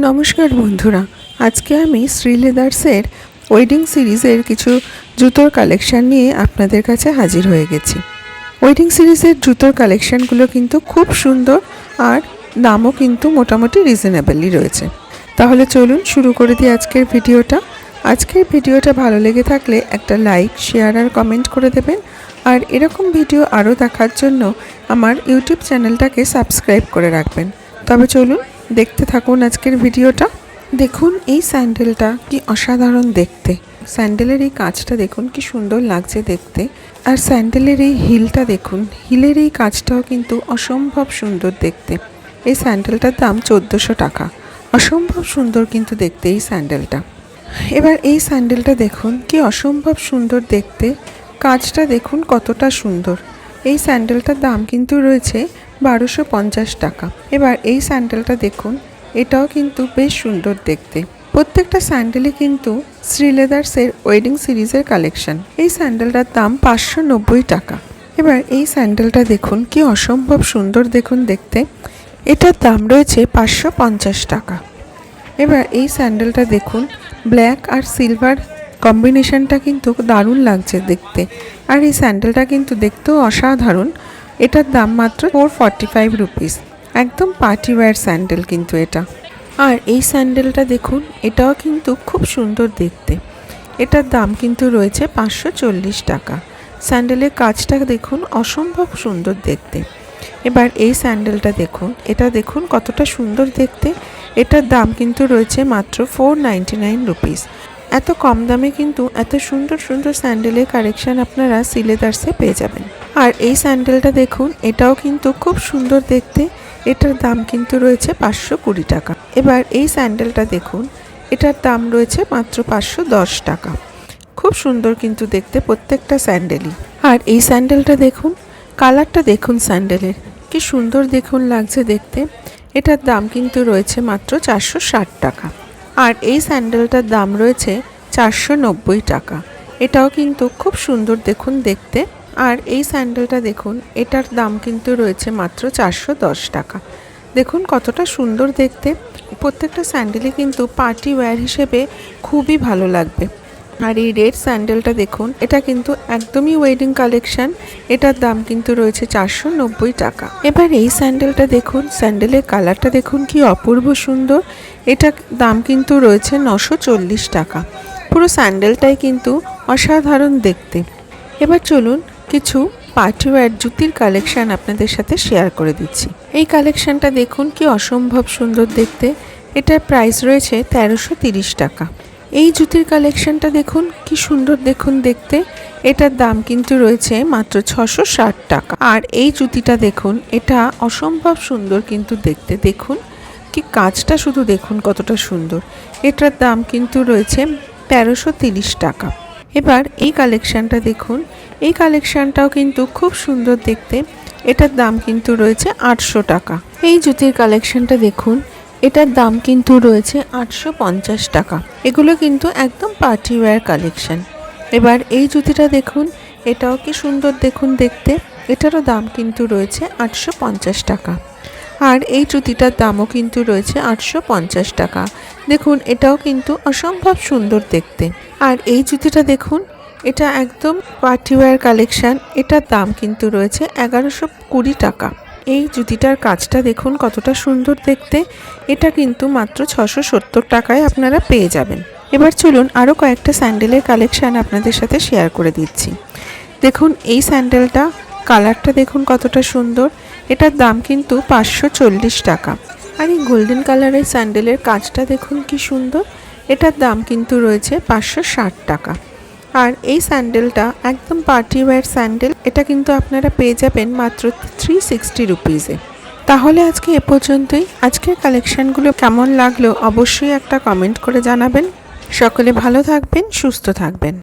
নমস্কার বন্ধুরা, আজকে আমি শ্রী লেদার্সের ওয়েডিং সিরিজের কিছু জুতোর কালেকশান নিয়ে আপনাদের কাছে হাজির হয়ে গেছি। ওয়েডিং সিরিজের জুতোর কালেকশানগুলো কিন্তু খুব সুন্দর আর দামও কিন্তু মোটামুটি রিজনেবলই রয়েছে। তাহলে চলুন শুরু করে দিই আজকের ভিডিওটা। আজকের ভিডিওটা ভালো লেগে থাকলে একটা লাইক, শেয়ার আর কমেন্ট করে দেবেন। আর এরকম ভিডিও আরও দেখার জন্য আমার ইউটিউব চ্যানেলটাকে সাবস্ক্রাইব করে রাখবেন। তবে চলুন দেখতে থাকুন আজকের ভিডিওটা। দেখুন এই স্যান্ডেলটা কি অসাধারণ দেখতে। স্যান্ডেলের এই কাজটা দেখুন কি সুন্দর লাগছে দেখতে। আর স্যান্ডেলের এই হিলটা দেখুন, হিলের এই কাজটাও কিন্তু অসম্ভব সুন্দর দেখতে। এই স্যান্ডেলটার দাম 1400 টাকা। অসম্ভব সুন্দর কিন্তু দেখতে এই স্যান্ডেলটা। এবার এই স্যান্ডেলটা দেখুন কি অসম্ভব সুন্দর দেখতে, কাজটা দেখুন কতটা সুন্দর। এই স্যান্ডেলটার দাম কিন্তু রয়েছে 1250 টাকা। এবার এই স্যান্ডেলটা দেখুন, এটাও কিন্তু বেশ সুন্দর দেখতে। প্রত্যেকটা স্যান্ডেলই কিন্তু শ্রী লেদার্সের ওয়েডিং সিরিজের কালেকশন। এই স্যান্ডেলটার দাম 590 টাকা। এবার এই স্যান্ডেলটা দেখুন কি অসম্ভব সুন্দর দেখুন দেখতে, এটার দাম রয়েছে 550 টাকা। এবার এই স্যান্ডেলটা দেখুন, ব্ল্যাক আর সিলভার কম্বিনেশনটা কিন্তু দারুণ লাগছে দেখতে। আর এই স্যান্ডেলটা কিন্তু দেখতেও অসাধারণ। এটার দাম মাত্র 445 রুপিস। একদম পার্টি ওয়্যার স্যান্ডেল কিন্তু এটা। আর এই স্যান্ডেলটা দেখুন, এটাও কিন্তু খুব সুন্দর দেখতে। এটার দাম কিন্তু রয়েছে 540 টাকা। স্যান্ডেলের কাজটা দেখুন অসম্ভব সুন্দর দেখতে। এবার এই স্যান্ডেলটা দেখুন, এটা দেখুন কতটা সুন্দর দেখতে। এটার দাম কিন্তু রয়েছে মাত্র 499 রুপিস। এত কম দামে কিন্তু এত সুন্দর সুন্দর স্যান্ডেলের কালেকশন আপনারা শ্রী লেদার্সে পেয়ে যাবেন। আর এই স্যান্ডেলটা দেখুন, এটাও কিন্তু খুব সুন্দর দেখতে। এটার দাম কিন্তু রয়েছে 520 টাকা। এবার এই স্যান্ডেলটা দেখুন, এটার দাম রয়েছে মাত্র 510 টাকা। খুব সুন্দর কিন্তু দেখতে প্রত্যেকটা স্যান্ডেলই। আর এই স্যান্ডেলটা দেখুন, কালারটা দেখুন স্যান্ডেলের কি সুন্দর দেখুন লাগছে দেখতে। এটার দাম কিন্তু রয়েছে মাত্র 460 টাকা। আর এই স্যান্ডেলটার দাম রয়েছে 490 টাকা। এটাও কিন্তু খুব সুন্দর দেখুন দেখতে। আর এই স্যান্ডেলটা দেখুন, এটার দাম কিন্তু রয়েছে মাত্র 410 টাকা। দেখুন কতটা সুন্দর দেখতে। প্রত্যেকটা স্যান্ডেলই কিন্তু পার্টি ওয়্যার হিসেবে খুবই ভালো লাগবে। আর এই রেড স্যান্ডেলটা দেখুন, এটা কিন্তু একদমই ওয়েডিং কালেকশন। এটার দাম কিন্তু রয়েছে 490 টাকা। এবার এই স্যান্ডেলটা দেখুন, স্যান্ডেলের কালারটা দেখুন কি অপূর্ব সুন্দর। এটার দাম কিন্তু রয়েছে 940 টাকা। পুরো স্যান্ডেলটাই কিন্তু অসাধারণ দেখতে। এবার চলুন কিছু পার্টি ওয়্যার জুতির কালেকশন আপনাদের সাথে শেয়ার করে দিচ্ছি। এই কালেকশনটা দেখুন কি অসম্ভব সুন্দর দেখতে। এটার প্রাইস রয়েছে 1330 টাকা। এই জুতির কালেকশনটা দেখুন কি সুন্দর দেখুন দেখতে। এটার দাম কিন্তু রয়েছে মাত্র 660 টাকা। আর এই জুতিটা দেখুন, এটা অসম্ভব সুন্দর কিন্তু দেখতে। দেখুন কি কাজটা শুধু দেখুন কতটা সুন্দর। এটার দাম কিন্তু রয়েছে 1330 টাকা। এবার এই কালেকশনটা দেখুন, এই কালেকশনটাও কিন্তু খুব সুন্দর দেখতে। এটার দাম কিন্তু রয়েছে 800 টাকা। এই জুতির কালেকশনটা দেখুন, এটার দাম কিন্তু রয়েছে 850 টাকা। এগুলো কিন্তু একদম পার্টি ওয়্যার কালেকশন। এবার এই জুতিটা দেখুন, এটাও কি সুন্দর দেখুন দেখতে। এটারও দাম কিন্তু রয়েছে 850 টাকা। আর এই জুতিটার দামও কিন্তু রয়েছে 850 টাকা। দেখুন এটাও কিন্তু অসম্ভব সুন্দর দেখতে। আর এই জুতিটা দেখুন, এটা একদম পার্টি ওয়্যার কালেকশন। এটার দাম কিন্তু রয়েছে 1120 টাকা। এই জুতিটার কাজটা দেখুন কতটা সুন্দর দেখতে। এটা কিন্তু মাত্র 670 টাকায় আপনারা পেয়ে যাবেন। এবার চলুন আরও কয়েকটা স্যান্ডেলের কালেকশান আপনাদের সাথে শেয়ার করে দিচ্ছি। দেখুন এই স্যান্ডেলটা, কালারটা দেখুন কতটা সুন্দর। এটার দাম কিন্তু 540 টাকা। আর এই গোল্ডেন কালারের স্যান্ডেলের কাজটা দেখুন কি সুন্দর। এটার দাম কিন্তু রয়েছে 560 টাকা। আর এই স্যান্ডেলটা একদম পার্টি ওয়্যার স্যান্ডেল। এটা কিন্তু আপনারা পেয়ে যাবেন মাত্র 360 রুপিসে। তাহলে আজকে এ পর্যন্তই। আজকের কালেকশানগুলো কেমন লাগলো অবশ্যই একটা কমেন্ট করে জানাবেন। সকলে ভালো থাকবেন, সুস্থ থাকবেন।